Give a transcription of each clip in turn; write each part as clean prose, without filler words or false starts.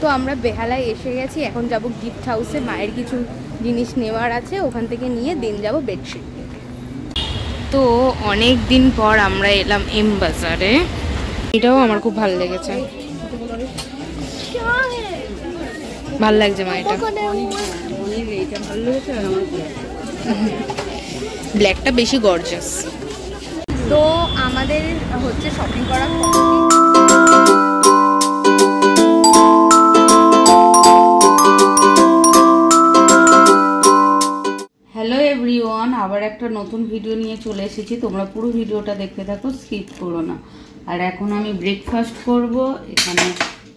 তো আমরা বেহালায় এসে গেছি, এখন যাব গিফট হাউসে, মায়ের কিছু জিনিস নেওয়ার আছে, ওখান থেকে নিয়ে দেন যাব বেডশিট। তো অনেক দিন পর আমরা এলাম এম বাজারে, এটাও আমার খুব ভালো লেগেছে, ভালো লাগছে মা, এটা ব্ল্যাকটা বেশি গর্জাস। তো আমাদের হচ্ছে শপিং করা। হ্যালো এভরিওয়ান, আবার একটা নতুন ভিডিও নিয়ে চলে এসেছি। তোমরা পুরো ভিডিওটা দেখতে থাকো, স্কিপ করো না। আর এখন আমি ব্রেকফাস্ট করব। এখানে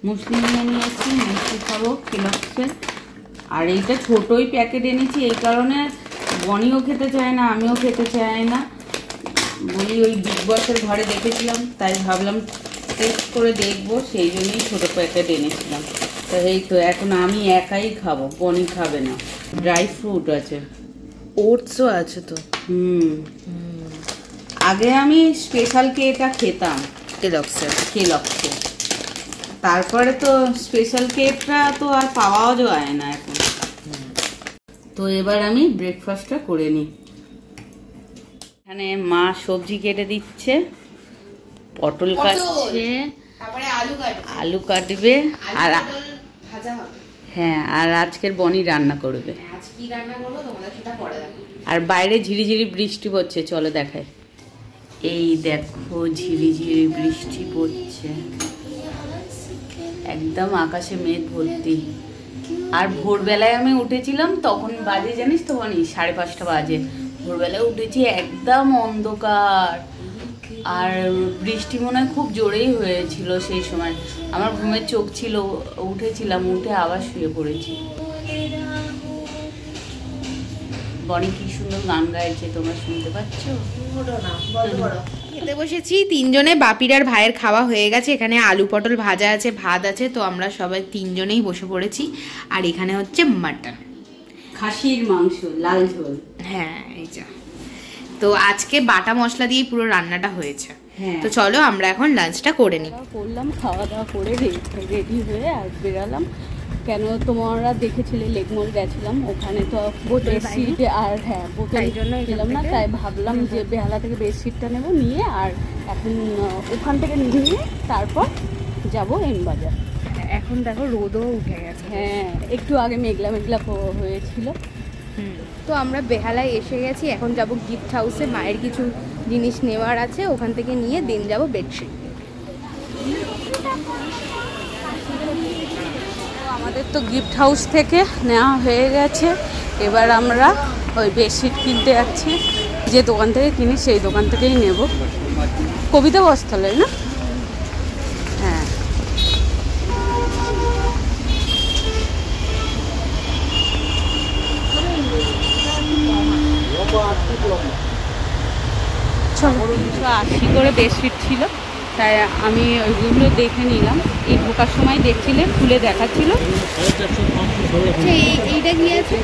মুসলি নিয়ে নিয়েছি, মিষ্টি খাবো কেলগসের। আর এইটা ছোটোই প্যাকেট এনেছি, এই কারণে বনিও খেতে চায় না, আমিও খেতে চাই না। বলি ওই বিগ বসের ঘরে দেখেছিলাম, তাই ভাবলাম টেস্ট করে দেখবো, সেই জন্যই ছোটো প্যাকেট এনেছিলাম। তো এই তো এখন আমি একাই খাবো, বনি খাবে না। ড্রাই ফ্রুট আছে, ওটসও আছে তো। আগে আমি স্পেশাল কেটা খেতাম কেলগসের। তারপরে তো স্পেশাল কেকটা তো আর পাওয়াও যায় না এখন। তো এবার আমি ব্রেকফাস্টটা করে নিই। এখানে মা সবজি কেটে দিচ্ছে, পটল কাটছে, তারপরে আলু কাটবে, আর ভাজা হবে। হ্যাঁ, আর আজকের বনি রান্না করবে। আজ কি রান্না করব তোমাদের সেটা পরে দেখাবো। আর বাইরে ঝিরিঝিরি বৃষ্টি পড়ছে, চলো দেখাই। এই দেখো ঝিরিঝিরি বৃষ্টি পড়ছে, একদম আকাশে মেঘ ভর্তি। আর ভোরবেলায় আমি উঠেছিলাম, তখন বাজে জানিস তো বনি 5:30 বাজে। ভোরবেলায় উঠেছি, একদম অন্ধকার, আর বৃষ্টি মনে হয় খুব জোরেই হয়েছিল সেই সময়। আমার ঘুমের চোখ ছিল, উঠেছিলাম, উঠে আবার শুয়ে পড়েছি। বনি কি সুন্দর গান গাইছে, তোমরা শুনতে পাচ্ছ? খেতে বসেছি তিনজনে, বাপির আর ভাইয়ের খাওয়া হয়ে গেছে। এখানে আলু পটল ভাজা আছে, ভাত আছে, তো আমরা সবাই তিনজনেই বসে পড়েছি। আর এখানে হচ্ছে মাটন, খাসির মাংস, লাল ঝোল। হ্যাঁ এই যা। তো আজকে বাটা মশলা দিয়ে পুরো রান্নাটা হয়েছে। তো চলো আমরা এখন লাঞ্চটা করে নিই। করলাম, খাওয়া দাওয়া করে রেডি হয়ে আর বেরালাম। কেন তোমরা দেখেছিলে লেকমোল গেছিলাম, ওখানে তো বেডশিট আর হ্যাঁ বোতল জন্য পেলাম না, তাই ভাবলাম যে বেহালা থেকে বেডশিটটা নেবো, নিয়ে আর এখন ওখান থেকে নিয়ে তারপর যাব এম বাজার। এখন দেখো রোদও উঠে গেছে। হ্যাঁ, একটু আগে মেঘলা মেঘলা হয়েছিল। তো আমরা বেহালায় এসে গেছি, এখন যাব গিফট হাউসে, মায়ের কিছু জিনিস নেওয়ার আছে, ওখান থেকে নিয়ে দেন যাব বেডশিট। আমাদের তো গিফট হাউস থেকে নেওয়া হয়ে গেছে, এবার আমরা ওই বেডশিট কিনতে যাচ্ছি। যে দোকান থেকে কিনি সেই দোকান থেকেই নেব, কবিতা বস্ত্রালয় না? হ্যাঁ। চলো, 380 করে বেডশিট ছিল, তাই আমি ওইগুলো দেখে নিলাম। এই ঢোকার সময় দেখছিলে, খুলে দেখাচ্ছিল। এইটা কি আছে?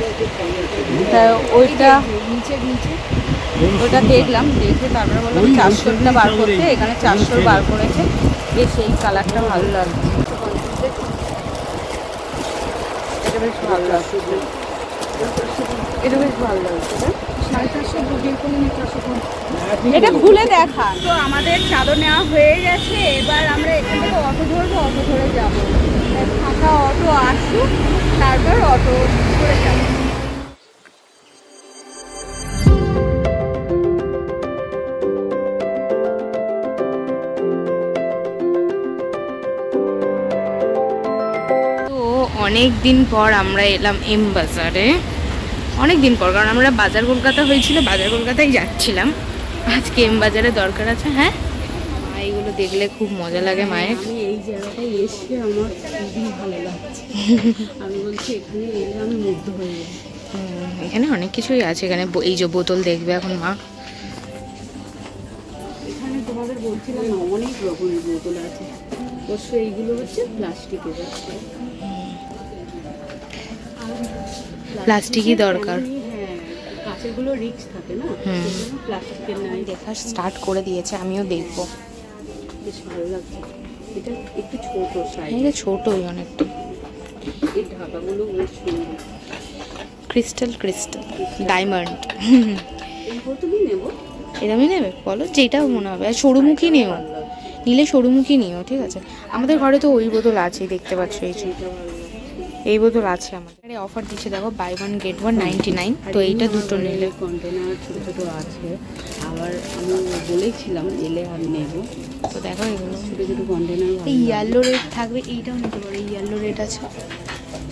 তা ওইটা নিচে ওইটা দেখলাম, দেখে তারপরে বললাম 400টা বার করতে। এখানে 400 বার করেছে, বেশ এই কালারটা ভালো লাগছে, এটা বেশ ভালো লাগছে, এটা বেশ ভালো লাগছে। 450 এটা খুলে দেখা। তো আমাদের চাদর নেওয়া হয়ে গেছে, এবার আমরা এখান থেকে অটো ধরবো, অটো ধরে যাবো। ফাঁকা অটো আসুক, তারপর অটো করে যাবো। অনেক দিন পর আমরা এলাম এম বাজারে, অনেক দিন পর, কারণ আমরা বাজার কলকাতা হয়েছিল, বাজার কলকাতায় যাচ্ছিলাম। আজকে এম বাজারে দরকার আছে। হ্যাঁ, এইগুলো দেখলে খুব মজা লাগে মায়ের। আমি এই জায়গাটায় এসে আমার খুবই ভালো লাগছে, আমি বলছি এখানে এলে আমি মুগ্ধ হয়ে যাই। এখানে অনেক কিছুই আছে, এখানে এই যে বোতল দেখবে এখন মা। এখানে তোমাদের বলছিলাম না, অনেক রকমের বোতল আছে, অবশ্য এইগুলো হচ্ছে প্লাস্টিকের। প্লাস্টিকই দরকার। হ্যাঁ, কাঁচেরগুলো রিস্ক থাকে না, প্লাস্টিকের নাই। দেখা স্টার্ট করে দিয়েছে, আমিও দেখবো। বেশ ভালো লাগছে। এটা একটু ছোট সাইজ, এটা ছোটই অনেকটা। এই ঢাকাগুলো বেশ সুন্দর, ক্রিস্টাল ডায়মন্ড। এই কতদিন নেব? এরমই নেবে বলো, যেটা মনে হবে। আর সরুমুখী নিও, নিলে সরুমুখী নিও, ঠিক আছে? আমাদের ঘরে তো ওই বোতল আছেই, দেখতে পাচ্ছ এই যে এই বোতল আছে আমাদের। অফার দিচ্ছে দেখো, বাই 1 get 1 99। তো এইটা দুটো নিলে কন্টেনার ছোটো ছোটো আছে। আবার আমি বলেছিলাম এলে আর নেব। তো দেখো এগুলো ছোটো ছোটো কন্টেনার। এই ইয়েলো রেড থাকবে, এইটাও নিতে পারো। এই ইয়েলো রেড আছে,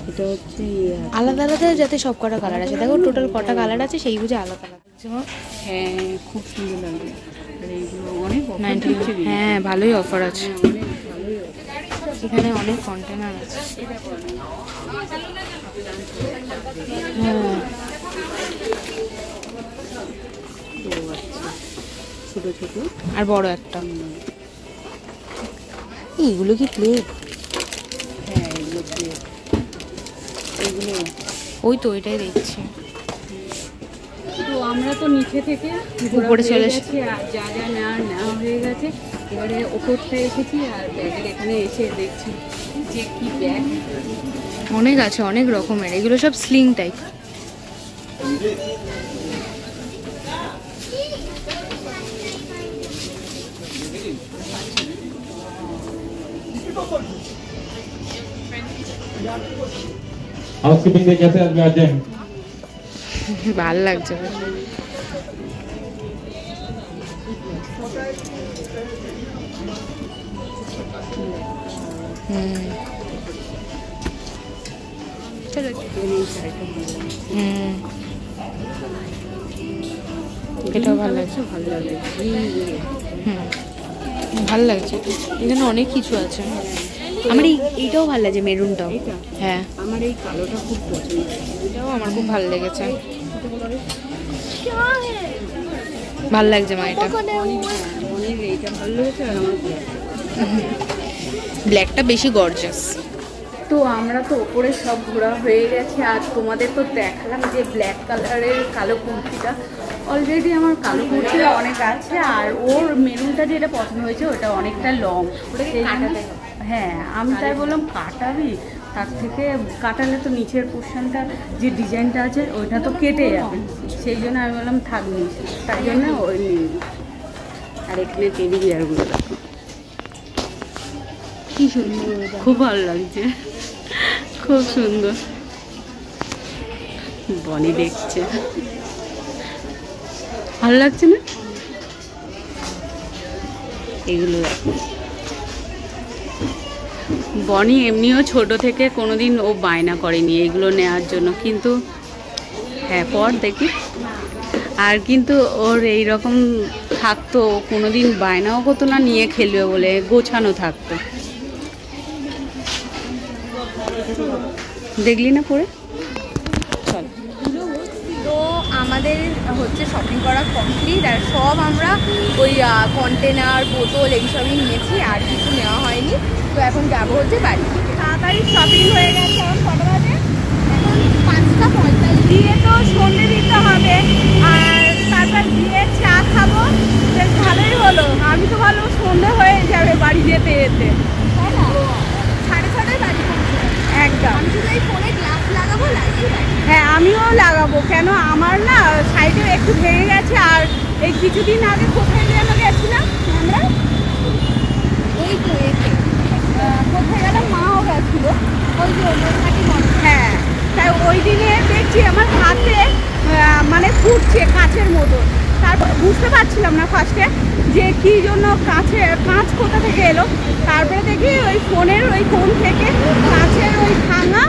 এটা হচ্ছে আলাদা আলাদা যাতে সব কটা কালার আছে। দেখো টোটাল কটা কালার আছে সেই বুঝে আলাদা আলাদা। হ্যাঁ খুব সুন্দর লাগবে। আর এইগুলো অনেক 90। হ্যাঁ ভালোই অফার আছে, অনেক ভালোই। এখানে অনেক কন্টেনার আছে। হ্যাঁ ছোটো ছোটো আর বড় একটা। এইগুলো কি প্লেট? হ্যাঁ এগুলো প্লেট। এগুলো ওই তো এটাই দেখছি। তো আমরা তো নিচে থেকে উপরে চলে এসেছি। আর যা যা নেওয়া হয়ে গেছে, এবারে ওপরটা এসেছি। আর ব্যাগের এখানে এসে দেখছি যে কি ব্যাগ অনেক আছে, অনেক রকমের। এগুলো সব স্লিং টাইপ। हाउसकीपिंग कैसे आज आज हैं? ভাল লাগছে বেশ। চলো। এটাও ভালো লাগছে। ভালো লাগে। ভাল লাগছে, এখানে অনেক কিছু আছে। আমার এইটাও ভালো লাগছে, মেরুনটাও। হ্যাঁ আমার এই কালোটা খুব পছন্দ। এটাও আমার খুব ভালো লেগেছে, ভাল লাগছে মা। এটা অনেক এইটা ভালো লেগেছে। আর আমার ব্ল্যাকটা বেশি গর্জাস। তো আমরা তো ওপরে সব ঘোরা হয়ে গেছে। আর তোমাদের তো দেখালাম যে ব্ল্যাক কালারের কালো কুর্তিটা। অলরেডি আমার কালো কুর্তিটা অনেক আছে। আর ওর মেরুনটা যেটা পছন্দ হয়েছে ওটা অনেকটা লং। হ্যাঁ আমি তাই বললাম কাটাবি, তার থেকে কাটালে তো নিচের পোর্শনটা যে ডিজাইনটা আছে ওইটা তো কেটে যাবে। সেই জন্য আমি বললাম থাকবি, তাই জন্য ওই নিয়ে। আর এখানে টেডি বিয়ারগুলো দেখো কি সুন্দর, খুব ভালো লাগছে, খুব সুন্দর। বনি দেখছে, ভালো লাগছে না? এগুলো দেখো। বনি এমনিও ছোট থেকে কোনোদিন ও বায়না করেনি এগুলো নেওয়ার জন্য, কিন্তু হ্যাঁ পর দেখি। আর কিন্তু ওর এই রকম থাকতো, কোনোদিন বায়নাও করতো না নিয়ে খেলবে বলে, গোছানো থাকতো। দেখলি না পরে? চল। তো আমাদের হচ্ছে শপিং করা কমপ্লিট। আর সব আমরা ওই কন্টেনার বোতল এইসবই নিয়েছি, আর কিছু নেওয়া হয়নি। তো এখন যাবো হচ্ছে বাড়ি। তাড়াতাড়ি শপিং হয়ে গেছে। এখন কটা বাজে? এখন 5:45। দিয়ে তো সন্ধে দিতে হবে, আর তারপর দিয়ে চা খাবো। বেশ ভালোই হলো। আমি তো ভালো সন্ধে হয়ে যাবে বাড়ি যেতে যেতে, তাই না? 6:30 বাড়ি পৌঁছে একদম। আমি শুধু এই ফোনে গ্লাস লাগাবো, লাগিয়ে বাড়ি। হ্যাঁ আমিও লাগাবো, কেন আমার না সাইডেও একটু ভেঙে গেছে। আর এই কিছুদিন আগে কোথায় যেন গেছিলাম আমরা, এই তো এতে কোথায় গেলাম, মাও গেছিলো। ওই যে ওখানে মনে। হ্যাঁ তাই ওই দিনে দেখছি আমার হাতে মানে ফুটছে কাঁচের মতো। তারপর বুঝতে পারছিলাম না ফার্স্টে যে কী জন্য কাঁচ কোথা থেকে এলো। তারপরে দেখি ওই ফোনের ওই কোণ থেকে কাঁচের ওই ভাঙা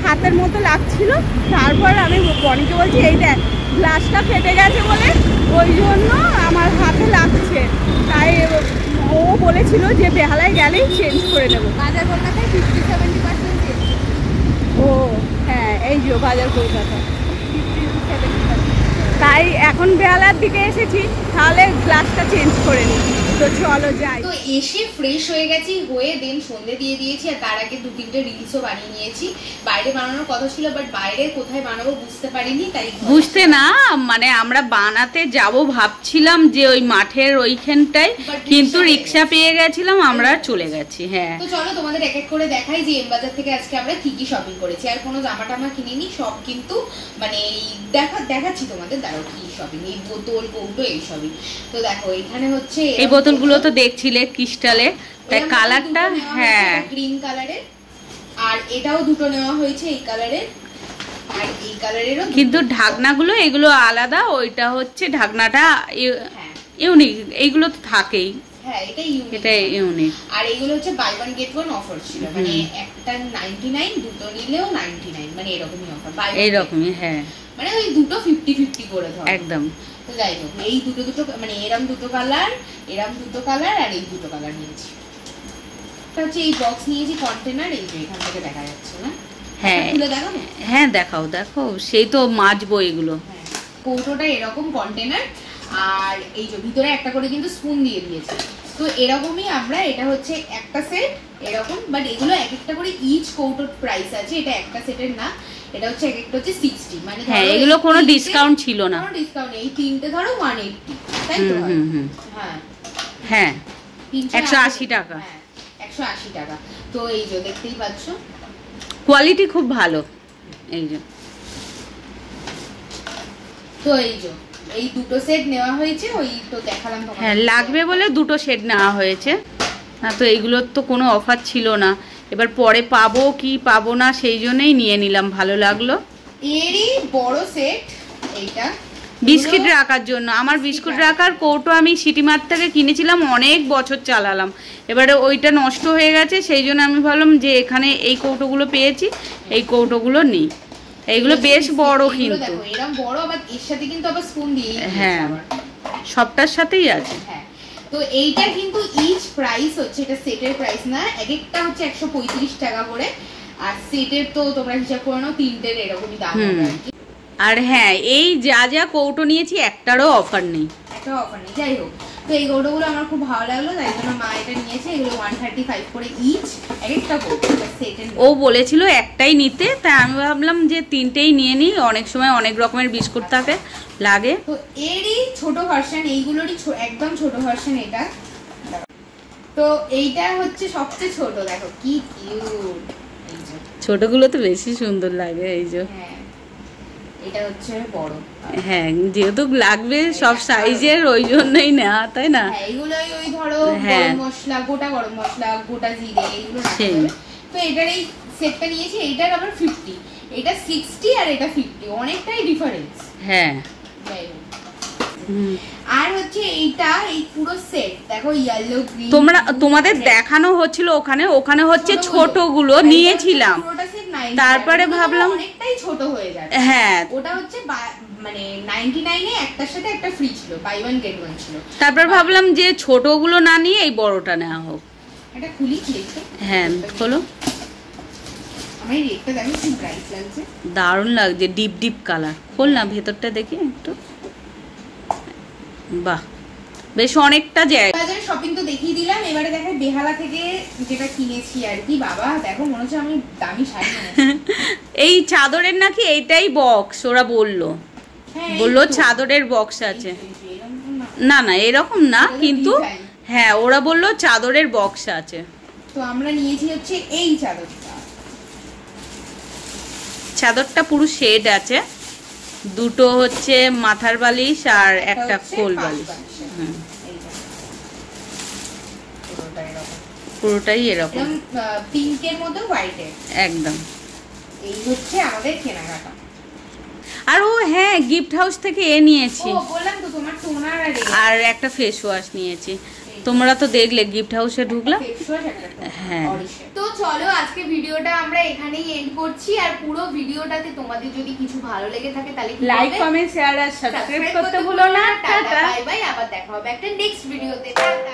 হাতের মতো লাগছিল। তারপর আমি বনিকে বলছি এই দেখ গ্লাসটা ফেটে গেছে বলে ওই জন্য আমার হাতে লাগছে। তাই ও বলেছিল যে বেহালায় গেলেই চেঞ্জ করে নেবো। বাজার কলকাতায় 50-70% চেঞ্জ। ও হ্যাঁ এই যে বাজার কলকাতা। 50-70%। তাই এখন বেহালার দিকে এসেছি, তাহলে গ্লাসটা চেঞ্জ করে নিই। তো চলো যাই। তো এসে ফ্রেশ হয়ে গেছি, হয়ে দেন সন্ধে দিয়ে দিয়েছি, আর তার আগে 2-3টে রিলসও বানিয়ে নিয়েছি। বাইরে বানানোর কথা ছিল, বাট বাইরে কোথায় বানাবো বুঝতে পারিনি, তাই বুঝতে না মানে আমরা বানাতে যাব ভাবছিলাম যে ওই মাঠের ওইখানটায়, কিন্তু রিক্সা পেয়ে গেছিলাম, আমরা চলে গেছি। হ্যাঁ, তো চলো তোমাদের এক এক করে দেখাই যে এম বাজার থেকে আজকে আমরা কি কি শপিং করেছি। আর কোনো জামা টামা কিনিনি, সব কিন্তু মানে দেখাচ্ছি তোমাদের, দাঁড়াও কি শপিং, এই বোতল কৌটো এই সবই। তো দেখো এখানে হচ্ছে এই বোতলগুলো তো দেখছিলে ক্রিস্টালে, তাই কালারটা হ্যাঁ গ্রিন কালারের, আর এটাও দুটো নেওয়া হয়েছে এই কালারের, আর এই কালারেরও, কিন্তু ঢাকনাগুলো এগুলো আলাদা, ওইটা হচ্ছে ঢাকনাটা ইউনিক, এইগুলো তো থাকেই। হ্যাঁ এটা ইউনিক। আর এইগুলো হচ্ছে buy one get one offer ছিল, মানে একটা 99, দুটো নিলেও 99, মানে এরকমই অফার, এইরকমই। হ্যাঁ, মানে ওই দুটো 50-50 করে ধরো একদম। তো যাই হোক, এই দুটো মানে এরম দুটো কালার, এরম দুটো কালার, আর এই দুটো কালার নিয়েছি। এটা হচ্ছে এই বক্স নিয়েছি কন্টেনার, এই যে এখান থেকে দেখা যাচ্ছে না? হ্যাঁ খুলে দেখাবো? হ্যাঁ দেখাও, দেখো সেই তো মাজবো এগুলো। কৌটোটা এরকম কন্টেনার, আর এই যে ভিতরে একটা করে কিন্তু স্পুন দিয়ে দিয়েছে। তো এরকমই আমরা, এটা হচ্ছে একটা সেট এরকম, বাট এগুলো এক একটা করে ইচ কৌটোর প্রাইস আছে, এটা একটা সেটের না, এটা হচ্ছে এক একটা হচ্ছে 60, মানে হ্যাঁ এগুলো কোনো ডিসকাউন্ট ছিল না, কোনো ডিসকাউন্ট নেই। এই তিনটে ধরো 180, তাই তো? হ্যাঁ হ্যাঁ 180 টাকা। হ্যাঁ 180 টাকা। তো এই যে দেখতেই পাচ্ছ, কোয়ালিটি খুব ভালো। এই যে, তো এই যে এই দুটো সেট নেওয়া হয়েছে, ওই তো দেখালাম তোমাকে। হ্যাঁ লাগবে বলে দুটো সেট নেওয়া হয়েছে। না তো এইগুলোর তো কোনো অফার ছিল না, এবার পরে পাবো কি পাবো না সেই জন্যই নিয়ে নিলাম, ভালো লাগলো। এরই বড় সেট এইটা, বিস্কিট রাখার জন্য। আমার বিস্কুট রাখার কৌটো আমি সিটি মার্ট থেকে কিনেছিলাম, অনেক বছর চালালাম, এবারে ওইটা নষ্ট হয়ে গেছে, সেই জন্য আমি ভাবলাম যে এখানে এই কৌটোগুলো পেয়েছি, এই কৌটোগুলো নিই। এইগুলো বেশ বড়, কিন্তু এরকম বড়, আবার এর সাথে কিন্তু আবার স্পুন দিয়ে, হ্যাঁ সবটার সাথেই আছে। হ্যাঁ, তো এইটা কিন্তু ইচ প্রাইস হচ্ছে, এটা সেটের প্রাইস না, এক একটা হচ্ছে 135 টাকা করে, আর সেটের তো তোমরা হিসাব করে নাও, তিনটের এরকমই দাম হবে। আর হ্যাঁ এই যা যা কৌটো নিয়েছি একটারও অফার নেই, একটা অফার নেই। যাই হোক, তো এই কৌটোগুলো আমার খুব ভালো লাগলো, তাই জন্য মা এটা নিয়েছে। এগুলো 135 করে ইচ, এক একটা কৌটো সেটের। ও বলেছিল একটাই নিতে, তাই আমি ভাবলাম যে তিনটেই নিয়ে নিই, অনেক সময় অনেক রকমের বিস্কুট থাকে লাগে। তো এরই ছোট ভার্সন, এইগুলোরই একদম ছোট ভার্সন এটা। তো এইটা হচ্ছে সবচেয়ে ছোট, দেখো কি কিউট, ছোটগুলো তো বেশি সুন্দর লাগে। এই যে হ্যাঁ, এটা হচ্ছে বড়। হ্যাঁ যেহেতু লাগবে সব সাইজের, ওই জন্যই নেওয়া, তাই না? হ্যাঁ এগুলোই ওই ধরো গরম মশলা, গোটা গরম মশলা, গোটা জিরে, এগুলো রাখতে হবে। তো এটার এই সেটটা নিয়েছি, এইটার আবার 50, এটা 60 আর এটা 50, অনেকটাই ডিফারেন্স। হ্যাঁ আর হচ্ছে এইটা, এই পুরো সেট দেখো, ইয়েলো গ্রিন, তোমাদের দেখানো হচ্ছিল ওখানে, ওখানে হচ্ছে ছোটগুলো নিয়েছিলাম, তারপরে ভাবলাম অনেকটাই ছোট হয়ে যাবে। হ্যাঁ ওটা হচ্ছে মানে 99 এ একটার সাথে একটা ফ্রি ছিল, বাই ওয়ান গেট ওয়ান ছিল। তারপর ভাবলাম যে ছোটগুলো না নিয়ে এই বড়টা নেওয়া হোক। এটা খুলি দেখতে। হ্যাঁ খোলো। আমার এই রেটটা দেখো কি ব্রাইট লাগছে, দারুণ লাগছে, ডিপ ডিপ কালার। খোল না ভেতরটা দেখি একটু, বাহ বেশ অনেকটা জায়গা। বাজারে শপিং তো দেখিয়ে দিলাম, এবারে দেখো বেহালা থেকে যেটা কিনেছি আর কি। বাবা দেখো মনে হচ্ছে আমি দামি শাড়ি কিনেছি। এই চাদরের নাকি এইটাই বক্স, ওরা বললো, বললো চাদরের বক্স আছে। না না এরকম না, কিন্তু হ্যাঁ ওরা বললো চাদরের বক্স আছে। তো আমরা নিয়েছি হচ্ছে এই চাদরটা, চাদরটা পুরো শেড আছে, দুটো হচ্ছে মাথার বালিশ আর একটা কোল বালিশ। পুরোটাই এরকম পিঙ্কের মধ্যে হোয়াইটের, একদম। এই হচ্ছে আমাদের কেনাকাটা। আর ও হ্যাঁ গিফট হাউস থেকে এ নিয়েছি, বললাম তো তোমার টোনার আর একটা ফেস ওয়াশ নিয়েছি। তোমরা তো দেখলে গিফট হাউসে ঢুকলাম। হ্যাঁ, তো চলো আজকে ভিডিওটা আমরা এখানেই এন্ড করছি। আর পুরো ভিডিওটাতে তোমাদের যদি কিছু ভালো লেগে থাকে তাহলে লাইক কমেন্ট শেয়ার আর সাবস্ক্রাইব করতে ভুলো না। টাটা, বাই বাই, আবার দেখা হবে একটা নেক্সট ভিডিওতে। টাটা।